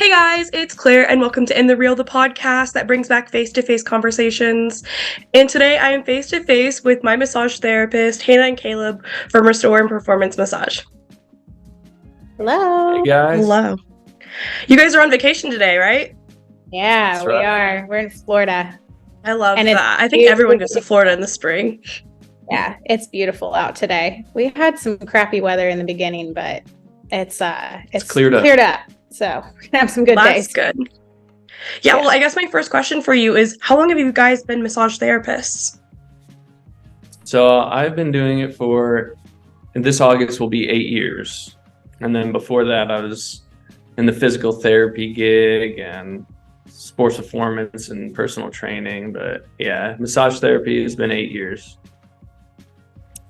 Hey guys, it's Claire and welcome to In the Real, the podcast that brings back face-to-face conversations. And today I am face-to-face with my massage therapist, Hannah and Caleb from Restore and Performance Massage. Hello. Hey guys. Hello. You guys are on vacation today, right? Yeah, That's we right. are. We're in Florida. I love And it's that. I think everyone goes to beautiful. Florida in the spring. Yeah, it's beautiful out today. We had some crappy weather in the beginning, but it's cleared up. So we're gonna have some good That's days. good. Yeah, well, I guess my first question for you is, how long have you guys been massage therapists? So I've been doing it and this August will be 8 years. And then before that, I was in the physical therapy gig and sports performance and personal training. But yeah, massage therapy has been 8 years.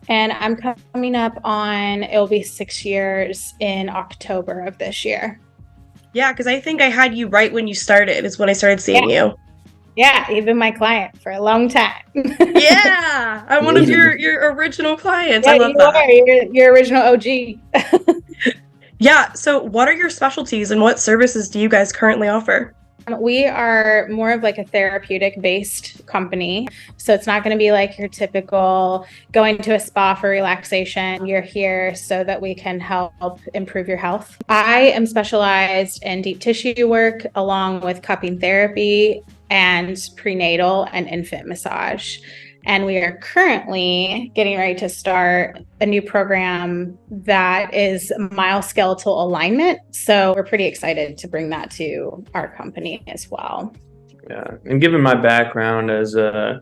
And I'm coming up on, it'll be 6 years in October of this year. Yeah, because I think I had you right when you started, is when I started seeing you. Yeah, you've been my client for a long time. Yeah, I'm one of your original clients. I love you that. are. You're original OG. Yeah, so what are your specialties and what services do you guys currently offer? We are more of like a therapeutic based company. So it's not going to be like your typical going to a spa for relaxation. You're here so that we can help improve your health. I am specialized in deep tissue work along with cupping therapy and prenatal and infant massage. And we are currently getting ready to start a new program that is myoskeletal alignment. So we're pretty excited to bring that to our company as well. Yeah. And given my background as a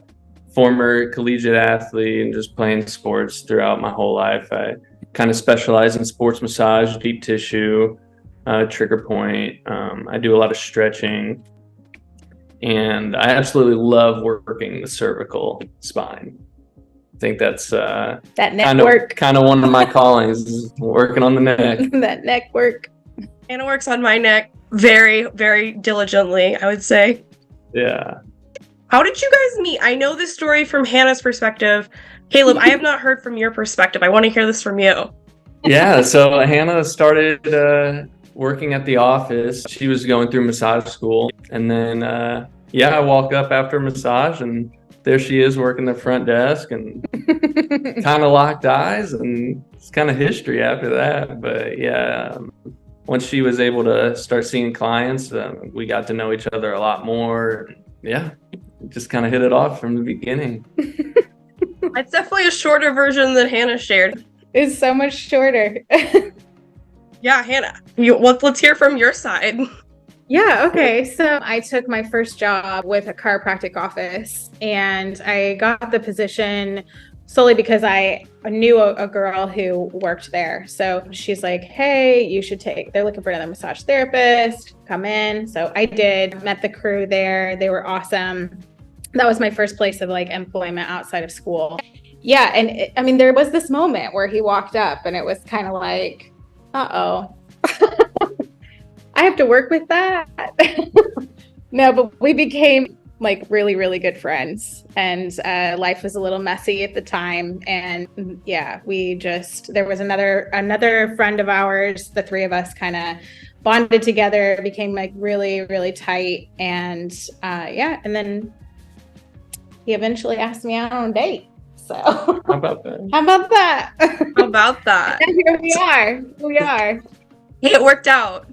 former collegiate athlete and just playing sports throughout my whole life, I kind of specialize in sports massage, deep tissue, trigger point. I do a lot of stretching. And I absolutely love working the cervical spine. I think that's that neck work. Kind of one of my callings, is working on the neck. That neck work. Anna works on my neck very, very diligently, I would say. Yeah. How did you guys meet? I know this story from Hannah's perspective. Caleb, I have not heard from your perspective. I want to hear this from you. Yeah, so Hannah started working at the office. She was going through massage school. And then, I walk up after massage and there she is working the front desk and kind of locked eyes, and it's kind of history after that. But yeah, once she was able to start seeing clients, we got to know each other a lot more. Yeah, just kind of hit it off from the beginning. It's definitely a shorter version than Hannah shared. It's so much shorter. Yeah, Hannah, let's hear from your side. Yeah, okay. So I took my first job with a chiropractic office, and I got the position solely because I knew a girl who worked there. So she's like, hey, they're looking for another massage therapist, come in. So I did, met the crew there. They were awesome. That was my first place of like employment outside of school. Yeah. And there was this moment where he walked up and it was kind of like, uh-oh. I have to work with that. No, but we became like really, really good friends, and life was a little messy at the time. And yeah, there was another friend of ours. The three of us kind of bonded together, became like really, really tight. And and then he eventually asked me out on a date. So How about that? How about that? How about that? And here we are. It worked out.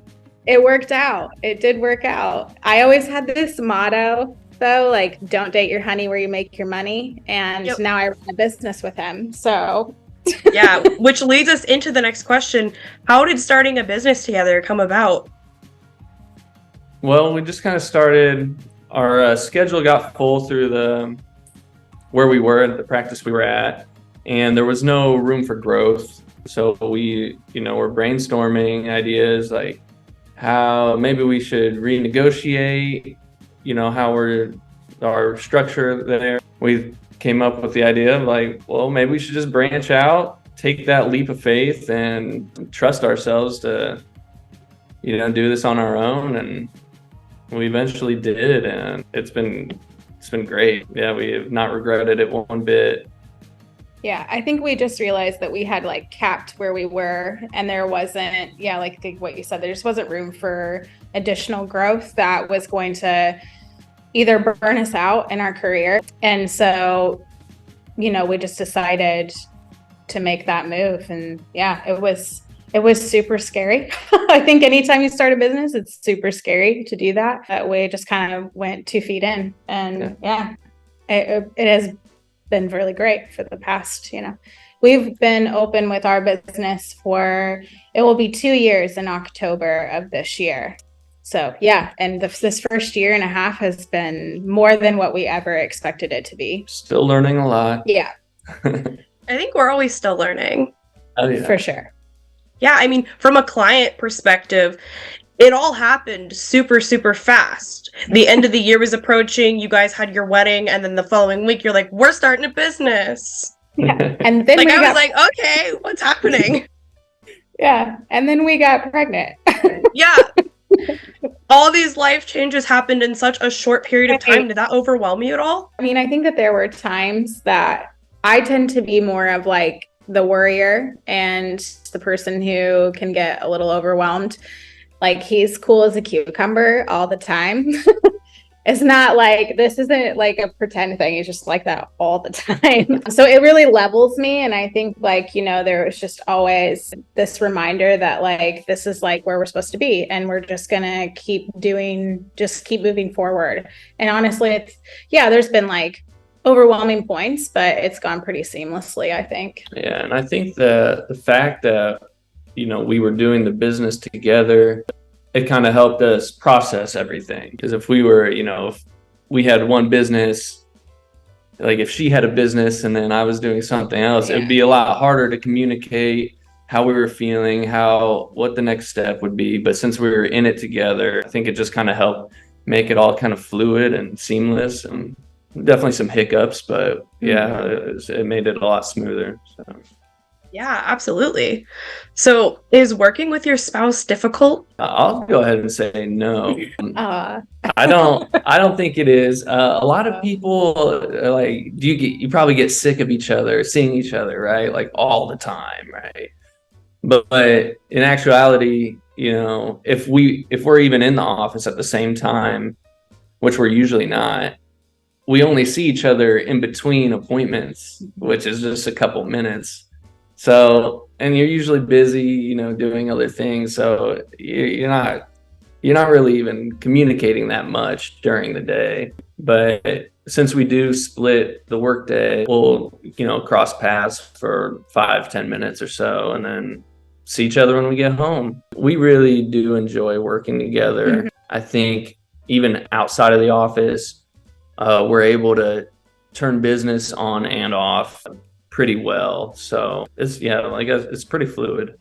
It worked out. It did work out. I always had this motto, though, like, don't date your honey where you make your money. And Now I run a business with him. So, yeah, which leads us into the next question. How did starting a business together come about? Well, we just kind of started, our schedule got full through where we were at the practice we were at, and there was no room for growth. So we, were brainstorming ideas like how maybe we should renegotiate, how our structure there. We came up with the idea of like, well, maybe we should just branch out, take that leap of faith and trust ourselves to, do this on our own. And we eventually did, and it's been great. Yeah, we have not regretted it one bit. Yeah, I think we just realized that we had like capped where we were, and there wasn't, like what you said, there just wasn't room for additional growth that was going to either burn us out in our career. And so, we just decided to make that move. And yeah, it was super scary. I think anytime you start a business, it's super scary to do that. But we just kind of went 2 feet in, and it has been really great for the past, we've been open with our business it will be 2 years in October of this year. So yeah, and this first year and a half has been more than what we ever expected it to be. Still learning a lot. Yeah. I think we're always still learning. Oh, yeah. For sure. Yeah, I mean, from a client perspective, it all happened super, super fast. The end of the year was approaching, you guys had your wedding, and then the following week, you're like, we're starting a business. Yeah. And then I was like, okay, what's happening? Yeah. And then we got pregnant. Yeah. All these life changes happened in such a short period of time. Did that overwhelm you at all? I mean, I think that there were times that I tend to be more of like the worrier and the person who can get a little overwhelmed. Like, he's cool as a cucumber all the time. It's not like, this isn't like a pretend thing. He's just like that all the time. So it really levels me. And I think there was just always this reminder that like, this is like where we're supposed to be. And we're just going to keep moving forward. And honestly, there's been like overwhelming points, but it's gone pretty seamlessly, I think. Yeah. And I think the fact that, we were doing the business together, it kind of helped us process everything. Because if we were, if we had one business, like if she had a business and then I was doing something else, It'd be a lot harder to communicate how we were feeling, what the next step would be. But since we were in it together, I think it just kind of helped make it all kind of fluid and seamless, and definitely some hiccups, but it made it a lot smoother. So. Yeah, absolutely. So is working with your spouse difficult? I'll go ahead and say no. I don't think it is. A lot of people like, you probably get sick of each other, seeing each other, right? Like all the time, right? But in actuality, if we're even in the office at the same time, which we're usually not, we only see each other in between appointments, which is just a couple minutes. So, and you're usually busy, doing other things. So you're not really even communicating that much during the day. But since we do split the workday, we'll, cross paths for 5-10 minutes or so, and then see each other when we get home. We really do enjoy working together. Mm-hmm. I think even outside of the office, we're able to turn business on and off pretty well. So it's pretty fluid.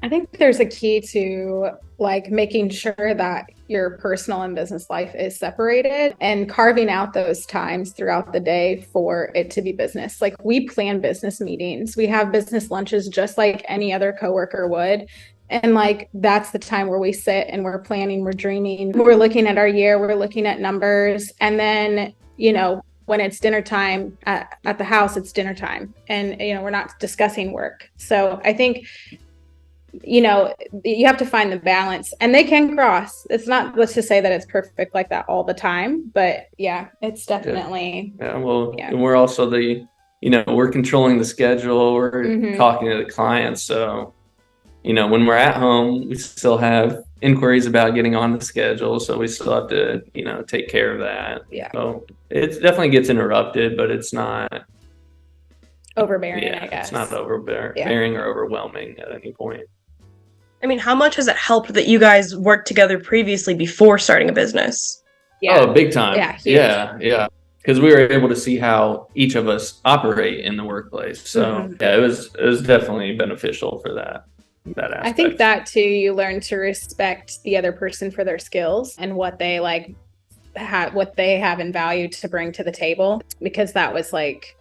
I think there's a key to like making sure that your personal and business life is separated and carving out those times throughout the day for it to be business. Like, we plan business meetings, we have business lunches just like any other coworker would. And like, that's the time where we sit and we're planning, we're dreaming, we're looking at our year, we're looking at numbers. And then, when it's dinner time at the house, it's dinner time, and we're not discussing work. So I think you have to find the balance, and they can cross. It's not, let's just say that it's perfect like that all the time, but yeah, it's definitely And we're also we're controlling the schedule, we're talking to the clients. So when we're at home, we still have inquiries about getting on the schedule, so we still have to take care of that. So it definitely gets interrupted, but it's not overbearing. I guess it's not overbearing or overwhelming at any point. I mean, how much has it helped that you guys worked together previously before starting a business? Oh, big time. Huge. Yeah because we were able to see how each of us operate in the workplace. So it was definitely beneficial for that aspect. I think that too, you learn to respect the other person for their skills and what they what they have in value to bring to the table, because that was like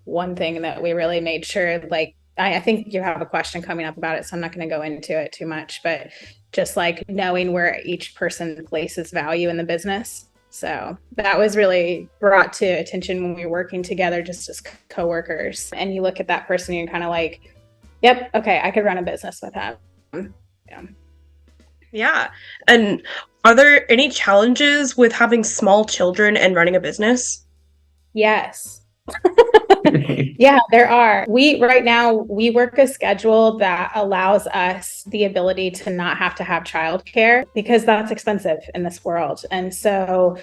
one thing that we really made sure, like, I think you have a question coming up about it, so I'm not going to go into it too much, but just like knowing where each person places value in the business. So that was really brought to attention when we were working together just as coworkers. And you look at that person and you're kind of like, yep, okay, I could run a business with him. Yeah. Yeah. And are there any challenges with having small children and running a business? Yes. Yeah, there are. Right now we work a schedule that allows us the ability to not have to have childcare because that's expensive in this world. And so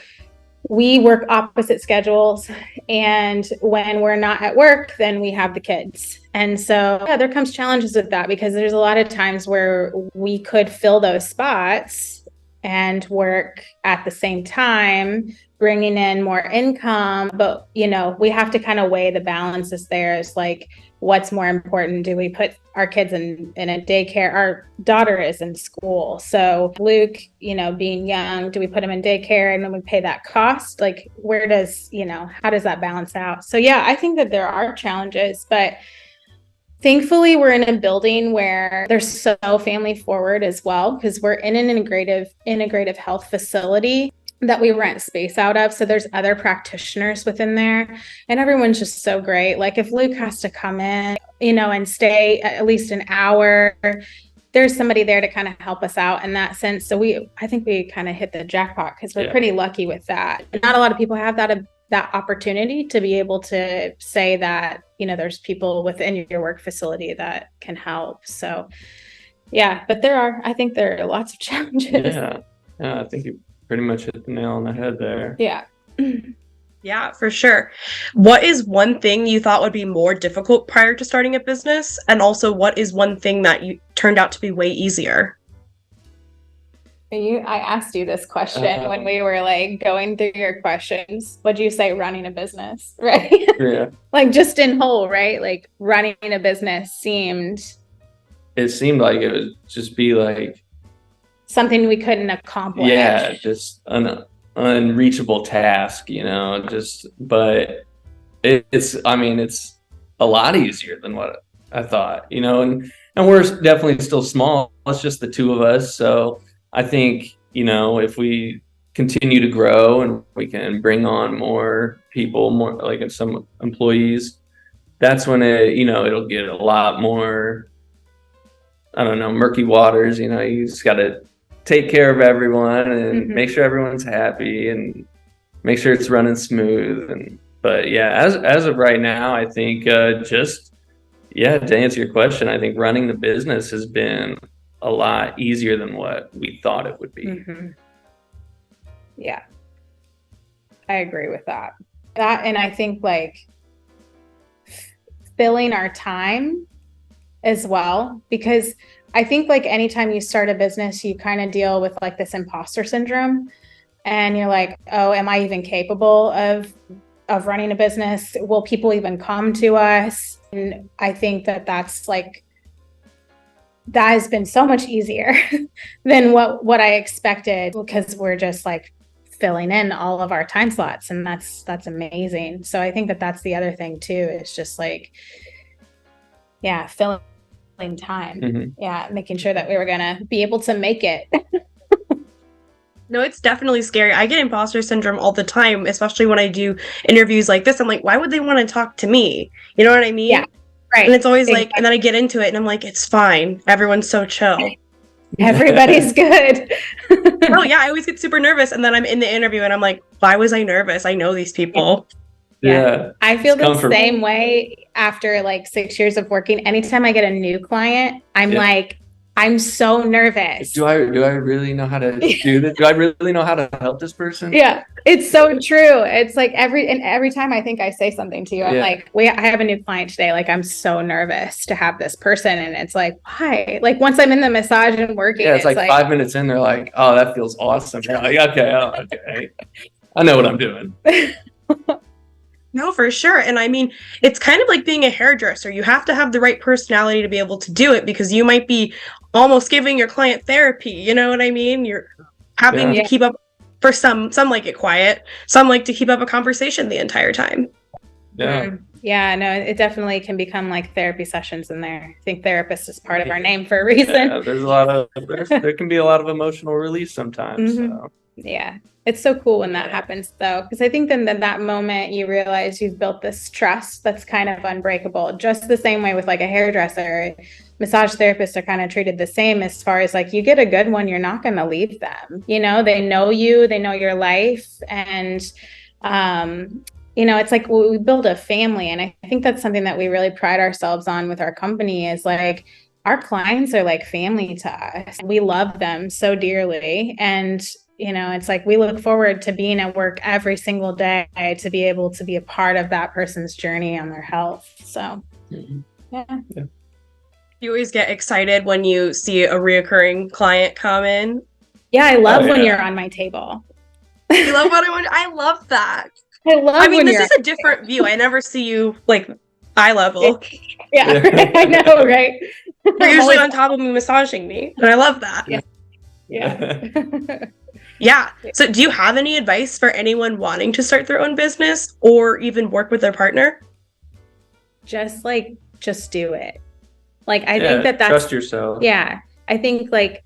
we work opposite schedules, and when we're not at work, then we have the kids. And so yeah, there comes challenges with that because there's a lot of times where we could fill those spots and work at the same time, bringing in more income. But, we have to kind of weigh the balances there. It's like, what's more important? Do we put our kids in a daycare? Our daughter is in school. So Luke, being young, do we put him in daycare and then we pay that cost? Like, how does that balance out? So yeah, I think that there are challenges, but thankfully, we're in a building where they're so family forward as well, because we're in an integrative health facility that we rent space out of. So there's other practitioners within there, and everyone's just so great. Like if Luke has to come in, and stay at least an hour, there's somebody there to kind of help us out in that sense. So I think we kind of hit the jackpot because we're pretty lucky with that. And not a lot of people have that opportunity to be able to say that, there's people within your work facility that can help. So yeah, but I think there are lots of challenges. Yeah, I think you pretty much hit the nail on the head there. Yeah. Yeah, for sure. What is one thing you thought would be more difficult prior to starting a business? And also, what is one thing that you turned out to be way easier? I asked you this question when we were like going through your questions. What'd you say? Running a business, right? Yeah. Like just in whole, right? Like running a business seemed like it would just be like something we couldn't accomplish. Yeah, just an unreachable task, but it's a lot easier than what I thought, and we're definitely still small. It's just the two of us. So I think, if we continue to grow and we can bring on more people, more like some employees, that's when it'll get a lot more, I don't know, murky waters. You just got to take care of everyone and make sure everyone's happy and make sure it's running smooth. But yeah, as of right now, I think to answer your question, I think running the business has been a lot easier than what we thought it would be. Mm-hmm. Yeah, I agree with that. And I think like filling our time as well, because I think like anytime you start a business, you kind of deal with like this imposter syndrome, and you're like, oh, am I even capable of running a business? Will people even come to us? And I think that's like, that has been so much easier than what I expected, because we're just like filling in all of our time slots, and that's amazing. So I think that's the other thing too. It's just like, filling time. Mm-hmm. Yeah, making sure that we were gonna be able to make it. No, it's definitely scary. I get imposter syndrome all the time, especially when I do interviews like this. I'm like, why would they want to talk to me? You know what I mean? Yeah. Right. And it's always like, and then I get into it and I'm like, it's fine. Everyone's so chill. Everybody's good. Oh yeah, I always get super nervous, and then I'm in the interview and I'm like, why was I nervous? I know these people. Yeah. I feel the same way after like 6 years of working. Anytime I get a new client, I'm like, I'm so nervous. Do I really know how to do this? Do I really know how to help this person? Yeah, it's so true. It's like every time I think I say something to you, I'm like, I have a new client today. Like, I'm so nervous to have this person. And it's like, why? Like once I'm in the massage and working, it's like 5 minutes in, they're like, oh, that feels awesome. You're like, okay. I know what I'm doing. No, for sure. And I mean, it's kind of like being a hairdresser. You have to have the right personality to be able to do it, because you might be almost giving your client therapy. You know what I mean? You're having to keep up. For some like it quiet. Some like to keep up a conversation the entire time. Yeah. Yeah, no, it definitely can become like therapy sessions in there. I think therapist is part of our name for a reason. Yeah, there can be a lot of emotional release sometimes. So. Yeah. It's so cool when that happens though, because I think then that moment you realize you've built this trust that's kind of unbreakable. Just the same way with like a hairdresser, massage therapists are kind of treated the same as far as like you get a good one, you're not going to leave them. You know, they know you, they know your life, and it's like we build a family, and I think that's something that we really pride ourselves on with our company is like our clients are like family to us. We love them so dearly, and it's like we look forward to being at work every single day to be able to be a part of that person's journey on their health. So, yeah. You always get excited when you see a reoccurring client come in. Yeah, I love when you're on my table. You love when I love that. I mean, this is a different view. I never see you like eye level. Yeah, I know, right? You're usually on top of me massaging me, and I love that. Yeah. Yeah. So do you have any advice for anyone wanting to start their own business or even work with their partner? Just do it. Like, I think that's trust yourself. Yeah. I think like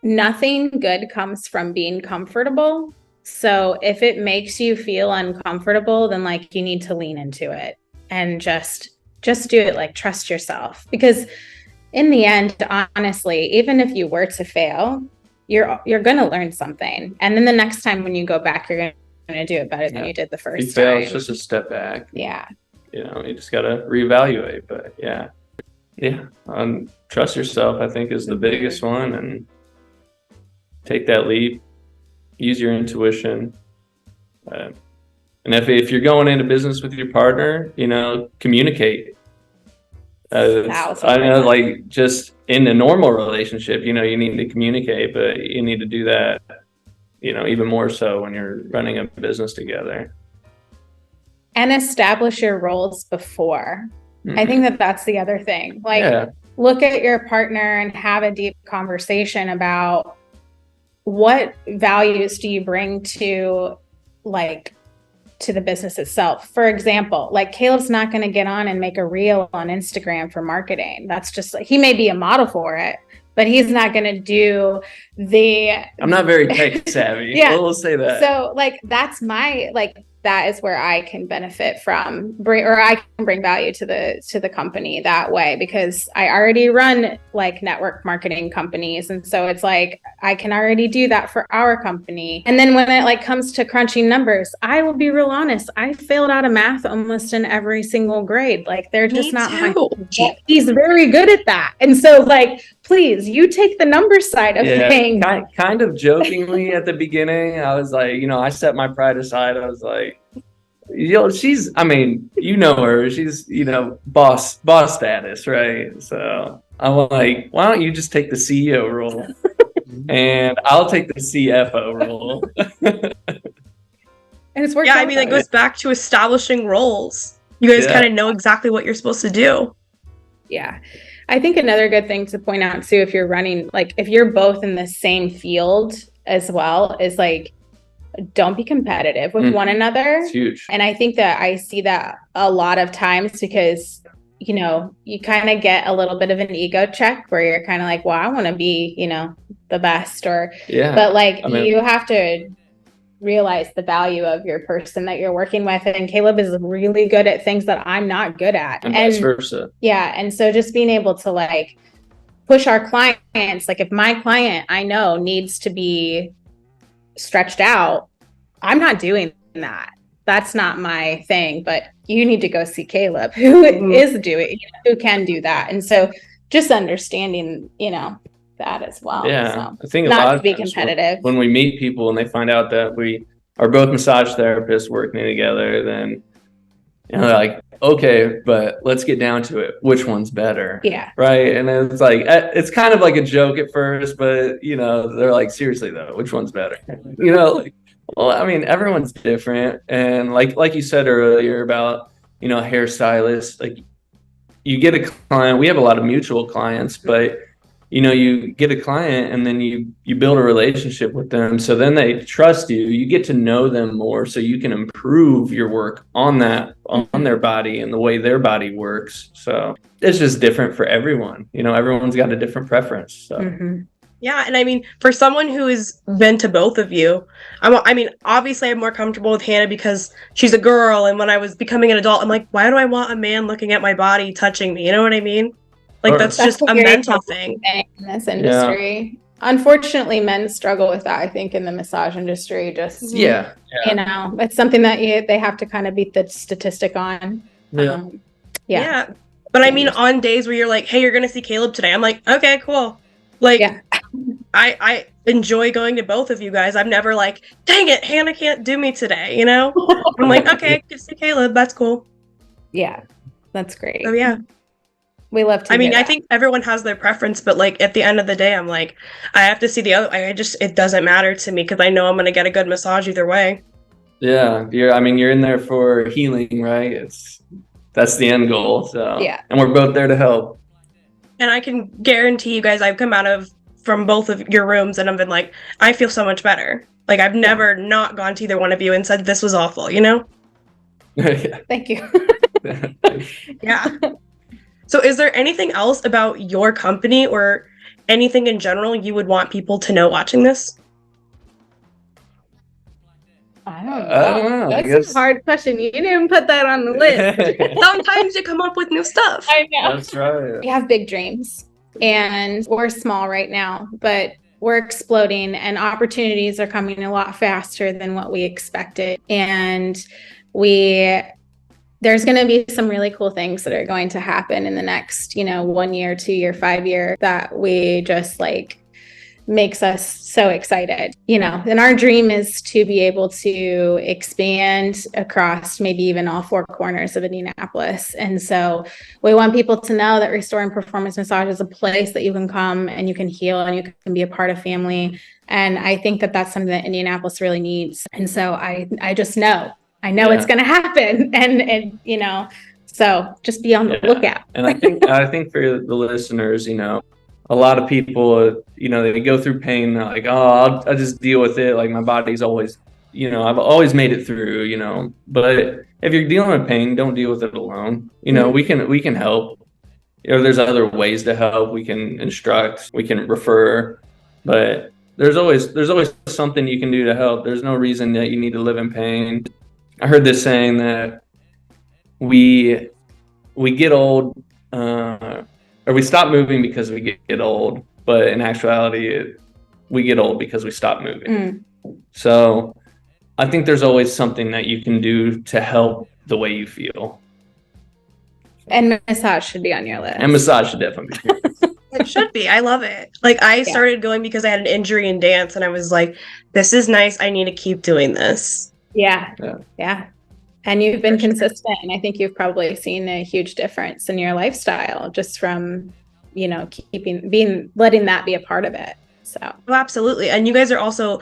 nothing good comes from being comfortable. So if it makes you feel uncomfortable, then like you need to lean into it and just do it. Like, trust yourself, because in the end, honestly, even if you were to fail, you're going to learn something. And then the next time when you go back, you're going to do it better than you did the first time. You fail, time. it's just a step back. Yeah. You just got to reevaluate. But yeah. Trust yourself, I think, is the biggest one, and take that leap. Use your intuition. And if you're going into business with your partner, communicate. I know, like, just in a normal relationship, you need to communicate, but you need to do that, even more so when you're running a business together. And establish your roles before. Mm-hmm. I think that's the other thing. Like, look at your partner and have a deep conversation about what values do you bring to the business itself. For example, like Kaleb's not going to get on and make a reel on Instagram for marketing. That's just like, he may be a model for it, but he's not going to do I'm not very tech savvy. Yeah. We'll say that. So like, that is where I can benefit from, I can bring value to the company that way, because I already run like network marketing companies. And so it's like, I can already do that for our company. And then when it like comes to crunching numbers, I will be real honest. I failed out of math almost in every single grade. Like, they're just he's very good at that. And so like, please, you take the number side of things. Kind of jokingly at the beginning, I was like, I set my pride aside. I was like, she's, I mean, her, she's, boss status, right? So I'm like, why don't you just take the CEO role and I'll take the CFO role. And it's worked out. I mean, it goes back to establishing roles. You guys kind of know exactly what you're supposed to do. Yeah. I think another good thing to point out too, if you're running, like if you're both in the same field as well, is like, don't be competitive with one another. It's huge. And I think that I see that a lot of times because, you kind of get a little bit of an ego check where you're kind of like, well, I want to be, the best, but like, you have to realize the value of your person that you're working with. And Kaleb is really good at things that I'm not good at. And vice versa. Yeah. And so just being able to like push our clients, like if my client I know needs to be stretched out, I'm not doing that. That's not my thing, but you need to go see Kaleb, who is doing, who can do that. And so just understanding, that as well. Yeah. So, I think not to be competitive. When we meet people and they find out that we are both massage therapists working together, then they're like, okay, but let's get down to it. Which one's better? Yeah. Right. And it's like, it's kind of like a joke at first, but they're like, seriously though, which one's better? Well, I mean, everyone's different. And like you said earlier about, hairstylists, like you get a client, we have a lot of mutual clients, but you get a client and then you build a relationship with them. So then they trust you. You get to know them more so you can improve your work on their body and the way their body works. So it's just different for everyone. Everyone's got a different preference. So. Yeah, and I mean, for someone who has been to both of you, I mean, obviously I'm more comfortable with Hannah because she's a girl, and when I was becoming an adult, I'm like, why do I want a man looking at my body, touching me? You know what I mean? Like, Or- that's That's just a a very mental common thing. thing in this industry. Unfortunately, men struggle with that, I think, in the massage industry. Just, Yeah. you know, it's something that they have to kind of beat the statistic on. Yeah. Yeah. Yeah. But I mean, on days where you're like, hey, you're going to see Caleb today, I'm like, okay, cool. Like, Yeah. I enjoy going to both of you guys. I'm never like, dang it, Hannah can't do me today, you know? I'm like, okay, I can see Caleb. That's cool. Yeah. That's great. So, yeah. We love to I mean, hear I that. think everyone has their preference, but like at the end of the day, I'm like, I have to see the other. It doesn't matter to me because I know I'm going to get a good massage either way. Yeah. You're in there for healing, right? That's the end goal. So, Yeah. and we're both there to help. And I can guarantee you guys, I've come out of from both of your rooms and I've been like, I feel so much better. Like I've never not gone to either one of you and said this was awful, you know? Yeah. Thank you. Yeah. So is there anything else about your company or anything in general you would want people to know watching this? I don't know. I don't know. I That's guess a hard question. You didn't put that on the list. Sometimes you come up with new stuff. I know. That's right. We have big dreams and we're small right now, but we're exploding and opportunities are coming a lot faster than what we expected. And there's going to be some really cool things that are going to happen in the next, 1 year, 2 year, 5 year that we just like makes us so excited, and our dream is to be able to expand across maybe even all four corners of Indianapolis. And so we want people to know that Restore and Performance Massage is a place that you can come and you can heal and you can be a part of family. And I think that that's something that Indianapolis really needs. And so I just know, it's going to happen. And so just be on the lookout. And I think for the listeners, a lot of people, they go through pain. They're like, oh, I'll just deal with it. Like my body's always, I've always made it through, but if you're dealing with pain, don't deal with it alone. We can help. There's other ways to help. We can instruct, we can refer, but there's always something you can do to help. There's no reason that you need to live in pain. I heard this saying that we get old, or we stop moving because we get old, but in actuality, we get old because we stop moving. So I think there's always something that you can do to help the way you feel. And massage should be on your list. And massage should definitely be. It should be. I love it. Like I started going because I had an injury in dance and I was like, this is nice. I need to keep doing this. Yeah. And you've been consistent. And I think you've probably seen a huge difference in your lifestyle just from, letting that be a part of it. So. Oh, absolutely. And you guys are also,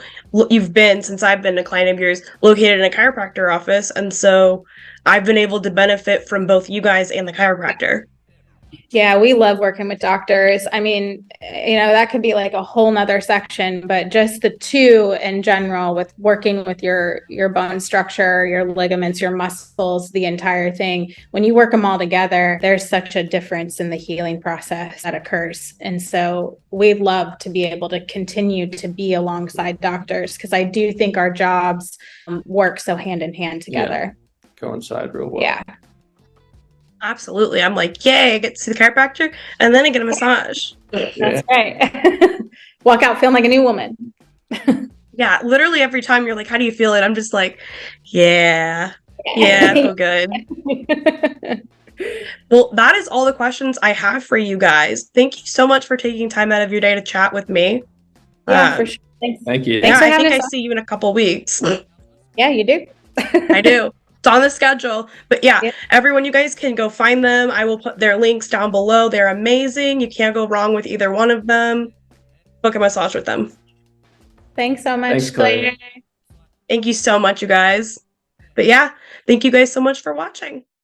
you've been, since I've been a client of yours, located in a chiropractor office. And so I've been able to benefit from both you guys and the chiropractor. Yeah, we love working with doctors. I mean, that could be like a whole nother section, but just the two in general with working with your bone structure, your ligaments, your muscles, the entire thing. When you work them all together, there's such a difference in the healing process that occurs. And so we'd love to be able to continue to be alongside doctors because I do think our jobs work so hand in hand together. Yeah. Coincide real well. Yeah. Absolutely. I'm like, yay, I get to see the chiropractor and then I get a massage. That's right. Walk out feeling like a new woman. Yeah, literally every time you're like, how do you feel it? I'm just like, yeah, I feel good. Well, that is all the questions I have for you guys. Thank you so much for taking time out of your day to chat with me. Yeah, for sure. Thanks. Thank you. Thanks Yeah, for I think having I us. see you in a couple weeks. Yeah, you do. I do. It's on the schedule. But yeah, Yep. everyone, you guys can go find them. I will put their links down below. They're amazing. You can't go wrong with either one of them. Book a massage with them. Thanks so much, Thanks, Claire. Claire. Thank you so much, you guys. But yeah, thank you guys so much for watching.